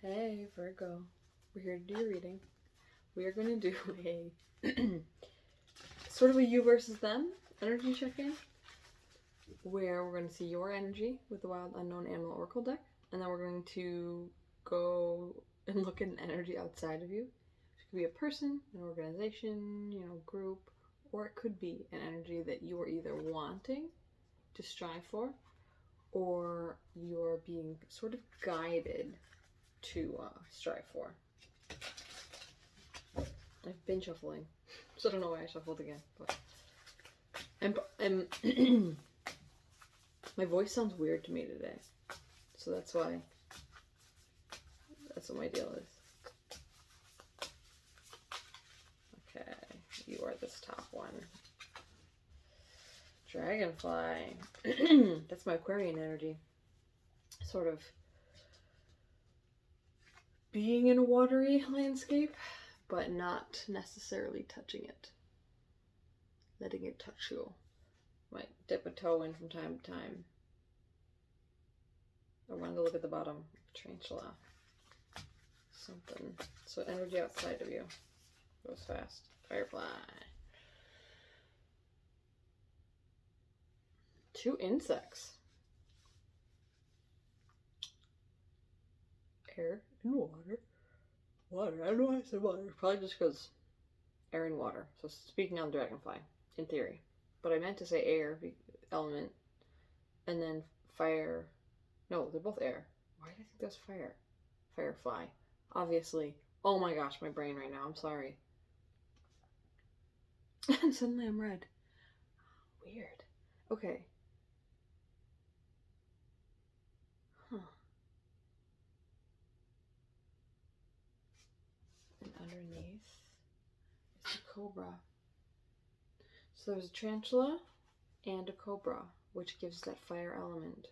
Hey Virgo, we're here to do your reading. We are going to do a sort of a you versus them energy check-in, where we're going to see your energy with the Wild Unknown Animal Oracle deck, and then we're going to go and look at an energy outside of you. It could be a person, an organization, group, or it could be an energy that you are either wanting to strive for, or you're being sort of guided to strive for. I've been shuffling, so I don't know why I shuffled again, but I'm my voice sounds weird to me today, so that's what my deal is. Okay, you are this top one. Dragonfly. That's my Aquarian energy. Sort of being in a watery landscape, but not necessarily touching it. Letting it touch you. Might dip a toe in from time to time. I wanted to look at the bottom. Tarantula. Something. So energy outside of you. Goes fast. Firefly. 2 insects. Air and water. Water. I don't know why I said water. Probably just because air and water. So speaking on dragonfly, in theory. But I meant to say air element. And then fire. No, they're both air. Why do I think that's fire? Firefly. Obviously. Oh my gosh, my brain right now. I'm sorry. And suddenly I'm red. Weird. Okay. Huh. And underneath is a cobra. So there's a tarantula and a cobra, which gives that fire element.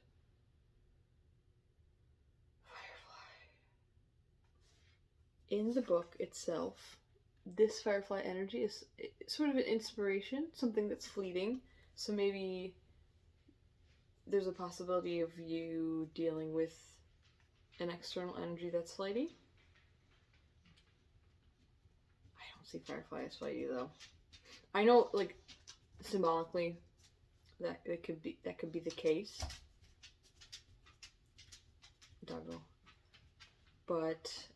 In the book itself, this firefly energy is sort of an inspiration, something that's fleeting. So maybe there's a possibility of you dealing with an external energy that's flighty. I don't see firefly as flighty though. I know, like, symbolically, that could be the case. Doggo. But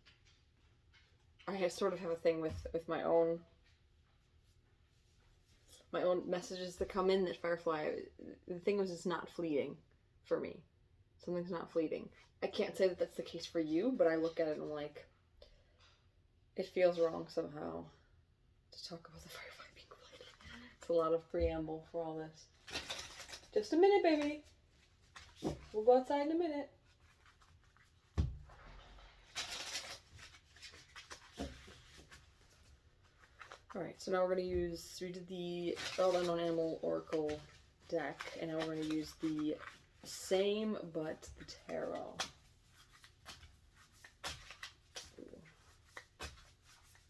I sort of have a thing with my own messages that come in that firefly. The thing was, it's not fleeting for me. Something's not fleeting. I can't say that that's the case for you, but I look at it and I'm like, it feels wrong somehow to talk about the firefly being fleeting. It's a lot of preamble for all this. Just a minute, baby. We'll go outside in a minute. Alright, so now we're going to we did the Wild Unknown Animal Oracle deck, and now we're going to use the same, but the tarot.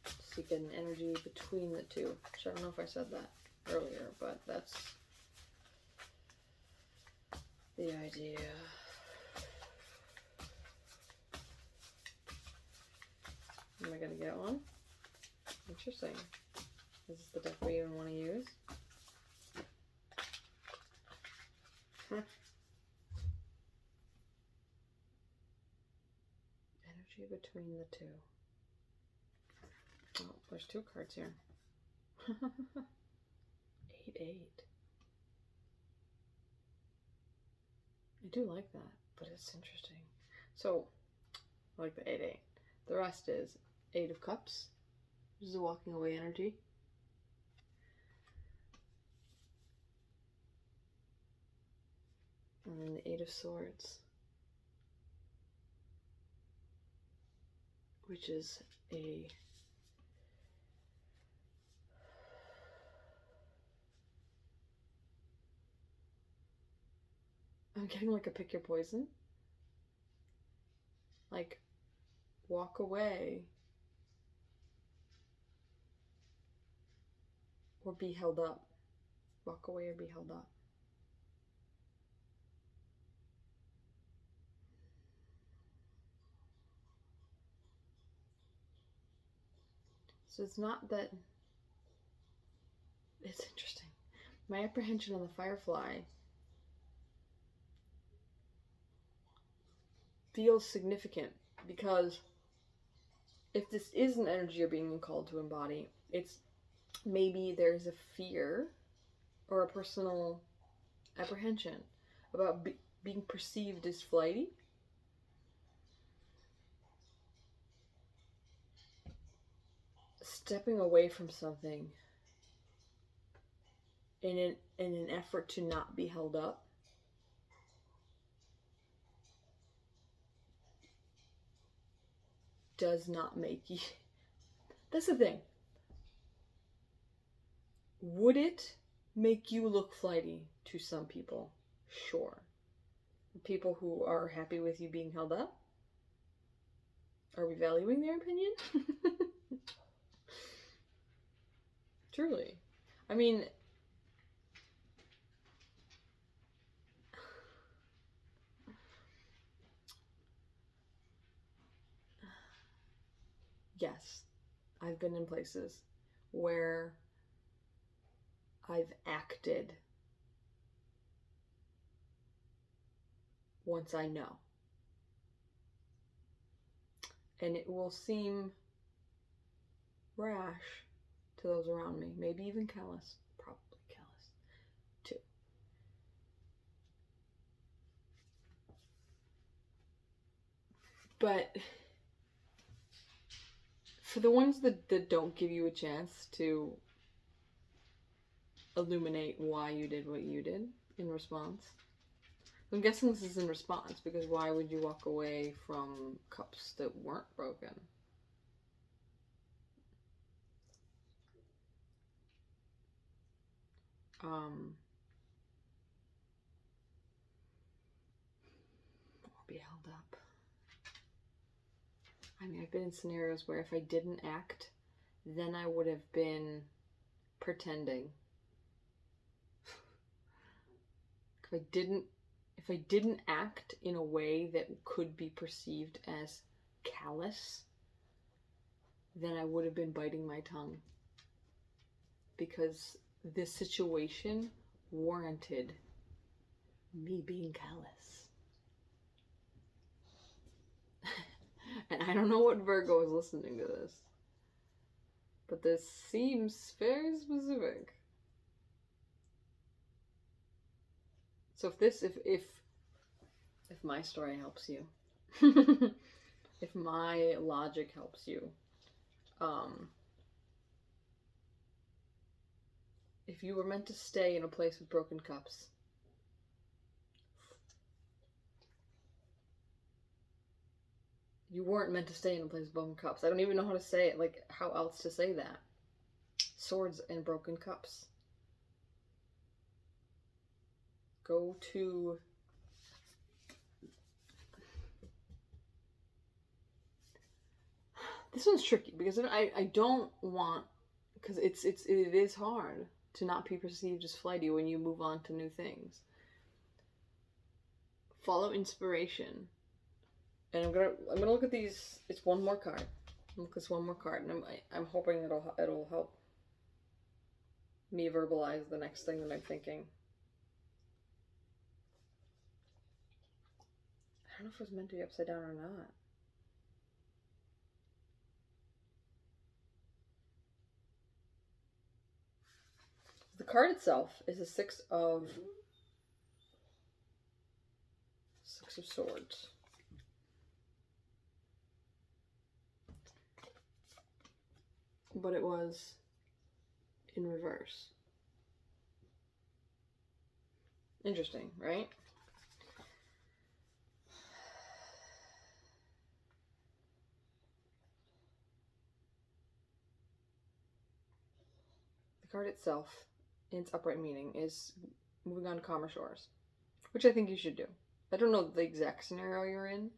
So you get an energy between the two, which I don't know if I said that earlier, but that's the idea. Am I going to get one? Interesting. Is this the deck we even want to use? Energy between the two. Oh, there's 2 cards here. 8-8. I do like that, but it's interesting. So, I like the 8-8. The rest is 8 of Cups. This is a walking away energy. And then the 8 of Swords, which is a I'm getting like a pick your poison. Like, walk away or be held up. Walk away or be held up. So it's not that... It's interesting. My apprehension on the Firefly feels significant because if this is an energy you're being called to embody, it's maybe there's a fear or a personal apprehension about being perceived as flighty. Stepping away from something in an effort to not be held up. Does not make you... That's the thing. Would it make you look flighty to some people? Sure. People who are happy with you being held up? Are we valuing their opinion? Truly. I mean... Yes, I've been in places where I've acted once I know. And it will seem rash to those around me. Maybe even callous. Probably callous, too. But for the ones that don't give you a chance to illuminate why you did what you did in response, I'm guessing this is in response, because why would you walk away from cups that weren't broken? Or be held up. I mean, I've been in scenarios where if I didn't act, then I would have been pretending. If I didn't act in a way that could be perceived as callous, then I would have been biting my tongue. Because this situation warranted me being callous. And I don't know what Virgo is listening to this, but this seems very specific. So if my story helps you, if my logic helps you, if you were meant to stay in a place with broken cups, you weren't meant to stay in a place with broken cups. I don't even know how to say it, like how else to say that. Swords and broken cups. Go to... This one's tricky because I don't want, because it is hard to not be perceived as flighty when you move on to new things. Follow inspiration. And I'm gonna look at these. It's one more card. Look at this one more card, and I'm hoping it'll help me verbalize the next thing that I'm thinking. I don't know if it was meant to be upside down or not. The card itself is a Six of Swords. But it was in reverse. Interesting, right? The card itself, in its upright meaning, is moving on to calmer shores, which I think you should do. I don't know the exact scenario you're in,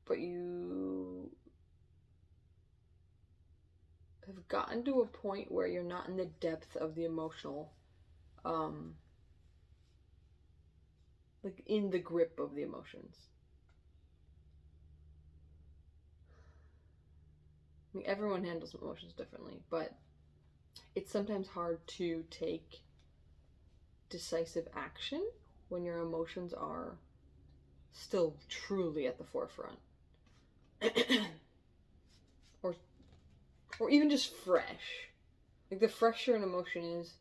but you have gotten to a point where you're not in the depth of the emotional, like in the grip of the emotions. I mean, everyone handles emotions differently, but it's sometimes hard to take decisive action when your emotions are still truly at the forefront. or or even just fresh. Like the fresher an emotion is,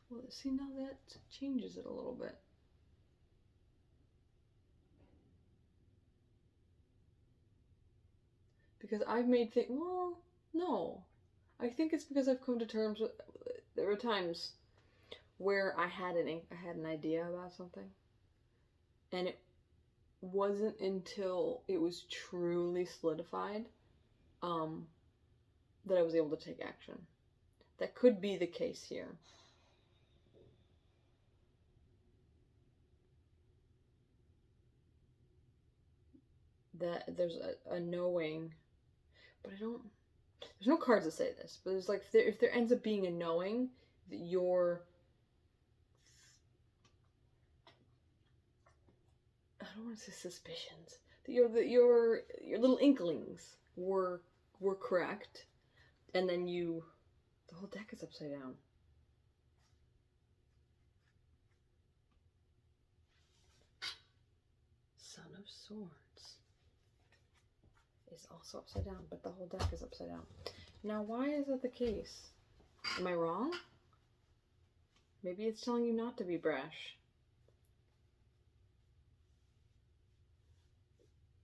well, see, now that changes it a little bit. Because I've made things, well, no. I think it's because I've come to terms with, there were times where I had an idea about something, and it wasn't until it was truly solidified that I was able to take action. That could be the case here. That there's a knowing, but there's no cards that say this, but there's like, if there ends up being a knowing that I don't want to say suspicions, that your little inklings were correct, and then the whole deck is upside down. Son of Swords is also upside down, but the whole deck is upside down. Now, why is that the case? Am I wrong? Maybe it's telling you not to be brash.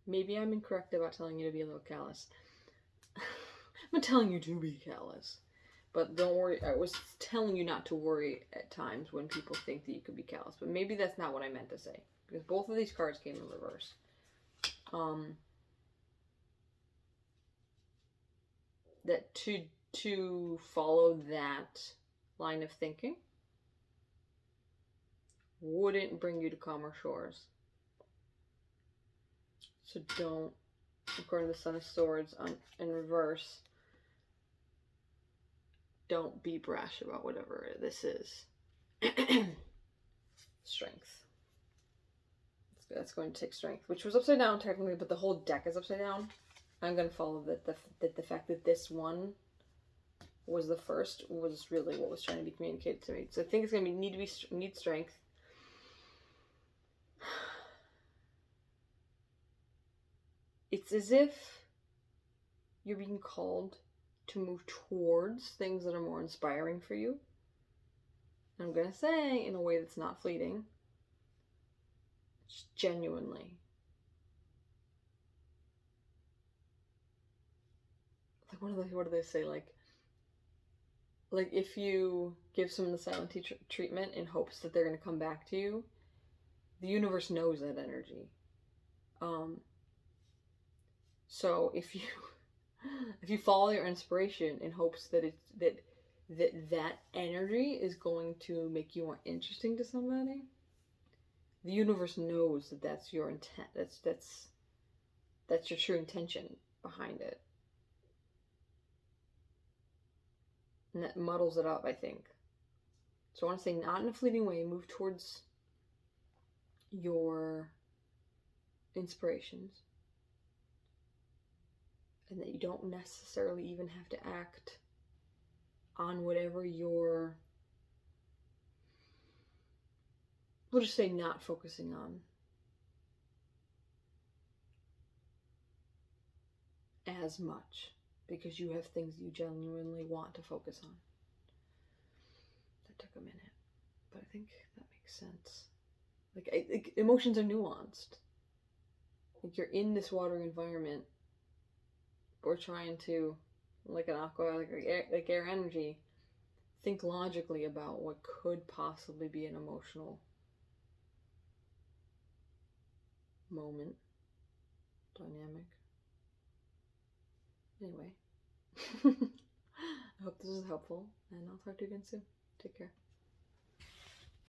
Maybe I'm incorrect about telling you to be a little callous. I'm not telling you to be callous. But don't worry, I was telling you not to worry at times when people think that you could be callous. But maybe that's not what I meant to say. Because both of these cards came in reverse. That to follow that line of thinking wouldn't bring you to calmer shores. So don't, according to the Son of Swords in reverse, don't be brash about whatever this is. Strength. That's going to take strength, which was upside down technically, but the whole deck is upside down. I'm going to follow that the fact that this one was the first was really what was trying to be communicated to me. So I think it's going to need strength. It's as if you're being called to move towards things that are more inspiring for you. I'm going to say in a way that's not fleeting. Just genuinely. Like, what do they say? Like if you give someone the silent treatment in hopes that they're going to come back to you, the universe knows that energy. So if you follow your inspiration in hopes that that energy is going to make you more interesting to somebody, the universe knows that that's your intent. That's your true intention behind it. And that muddles it up, I think. So I want to say, not in a fleeting way, move towards your inspirations. And that you don't necessarily even have to act on whatever you're, we'll just say, not focusing on as much, because you have things you genuinely want to focus on. That took a minute, but I think that makes sense. Like emotions are nuanced. Like, you're in this water environment, we're trying to, like an aqua, like air energy, think logically about what could possibly be an emotional moment, dynamic. Anyway, I hope this is helpful, and I'll talk to you again soon. Take care.